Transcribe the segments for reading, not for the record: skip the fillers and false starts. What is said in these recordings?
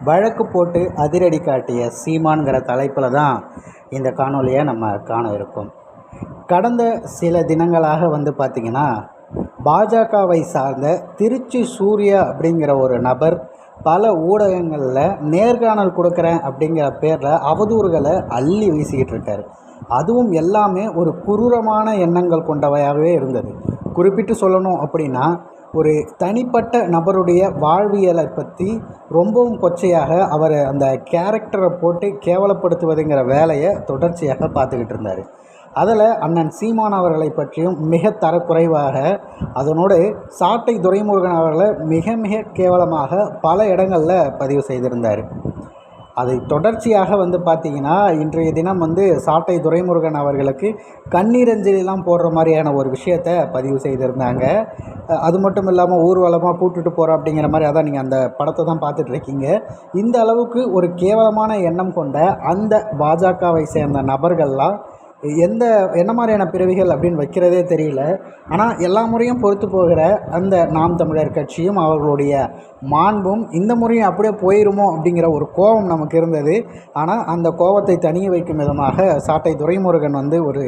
வழக்கு போட்டு அதிரடி காட்டிய சீமான்கிற தலைப்பில் தான் இந்த காணொலியை நம்ம காண இருக்கோம். கடந்த சில தினங்களாக பார்த்திங்கன்னா பாஜகவை சார்ந்த திருச்சி சூர்யா அப்படிங்கிற ஒரு நபர் பல ஊடகங்களில் நேர்காணல் கொடுக்குறேன் அப்படிங்கிற பேரில் அவதூறுகளை அள்ளி வீசிக்கிட்டு இருக்காரு. அதுவும் எல்லாமே ஒரு குரூரமான எண்ணங்கள் கொண்டவையாகவே இருந்தது. குறிப்பிட்டு சொல்லணும் அப்படின்னா, ஒரு தனிப்பட்ட நபருடைய வாழ்வியலை பற்றி ரொம்பவும் கொச்சையாக அவர் அந்த கேரக்டரை போட்டு கேவலப்படுத்துவதுங்கிற வேலையை தொடர்ச்சியாக பார்த்துக்கிட்டு இருந்தார். அதில் அண்ணன் சீமான் அவர்களை பற்றியும் மிக தரக்குறைவாக, அதனோடு சாட்டை துரைமுருகன் அவர்களை மிக மிக கேவலமாக பல இடங்களில் பதிவு செய்திருந்தார். அதை தொடர்ச்சியாக பார்த்திங்கன்னா இன்றைய தினம் சாட்டை துரைமுருகன் அவர்களுக்கு கண்ணீரஞ்சலிலாம் போடுற மாதிரியான ஒரு விஷயத்தை பதிவு செய்திருந்தாங்க. அது மட்டும் இல்லாமல் ஊர்வலமாக கூட்டுட்டு போகிறோம் அப்படிங்கிற மாதிரி, அதான் நீங்கள் அந்த படத்தை தான் பார்த்துட்ருக்கீங்க. இந்த அளவுக்கு ஒரு கேவலமான எண்ணம் கொண்ட அந்த பாஜகவை சேர்ந்த நபர்கள்லாம் என்ன மாதிரியான பிறவிகள் அப்படின்னு வைக்கிறதே தெரியல. ஆனால் எல்லா முறையும் பொறுத்து போகிற அந்த நாம் தமிழர் கட்சியும் அவர்களுடைய மாண்பும் இந்த முறையும் அப்படியே போயிருமோ அப்படிங்கிற ஒரு கோபம் நமக்கு இருந்தது. ஆனால் அந்த கோபத்தை தணிய வைக்கும் விதமாக சாட்டை துரைமுருகன் ஒரு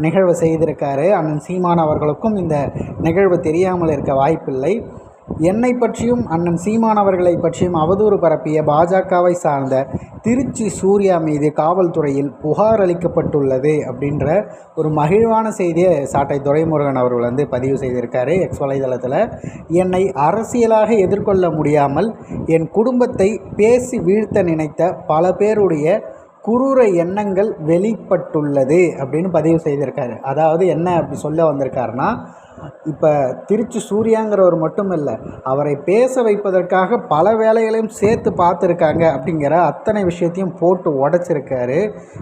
நிகழ்வு செய்திருக்காரு. அண்ணன் சீமான் அவர்களுக்கும் இந்த நிகழ்வு தெரியாமல் இருக்க வாய்ப்பில்லை. என்னை பற்றியும் அண்ணன் சீமான் அவர்களை பற்றியும் அவதூறு பரப்பிய பாஜகவை சார்ந்த திருச்சி சூர்யா மீது காவல்துறையில் புகார் அளிக்கப்பட்டுள்ளது அப்படின்ற ஒரு மகிழ்வான செய்தியை சாட்டை துரைமுருகன் அவர்கள் பதிவு செய்திருக்காரு எக்ஸ் வலைதளத்தில். என்னை அரசியலாக எதிர்கொள்ள முடியாமல் என் குடும்பத்தை பேசி வீழ்த்த நினைத்த பல பேருடைய குரூர எண்ணங்கள் வெளிப்பட்டுள்ளது அப்படின்னு பதிவு செய்திருக்காரு. அதாவது என்ன அப்படி சொல்ல வந்திருக்காருன்னா, இப்போ திருச்சி சூர்யாங்கிறவர் மட்டும் இல்லை, அவரை பேச வைப்பதற்காக பல வேலைகளையும் சேர்த்து பார்த்துருக்காங்க அப்படிங்கிற அத்தனை விஷயத்தையும் போட்டு உடைச்சிருக்காரு.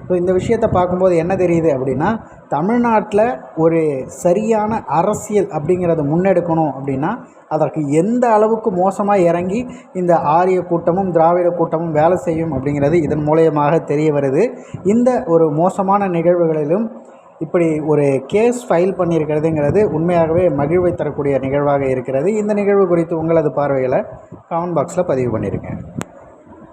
ஸோ இந்த விஷயத்தை பார்க்கும்போது என்ன தெரியுது அப்படின்னா, தமிழ்நாட்டில் ஒரு சரியான அரசியல் அப்படிங்கிறத முன்னெடுக்கணும் அப்படின்னா அதற்கு எந்த அளவுக்கு மோசமாக இறங்கி இந்த ஆரிய கூட்டமும் திராவிட கூட்டமும் வேலை செய்யும் அப்படிங்கிறது இதன் மூலயமாக தெரிய வருது. இந்த ஒரு மோசமான நிகழ்வுகளிலும் இப்படி ஒரு கேஸ் ஃபைல் பண்ணியிருக்கிறதுங்கிறது உண்மையாகவே மகிழ்வை தரக்கூடிய நிகழ்வாக இருக்கிறது. இந்த நிகழ்வு குறித்து உங்களது பார்வைகளை கமெண்ட் பாக்ஸில் பதிவு பண்ணியிருக்கேன்.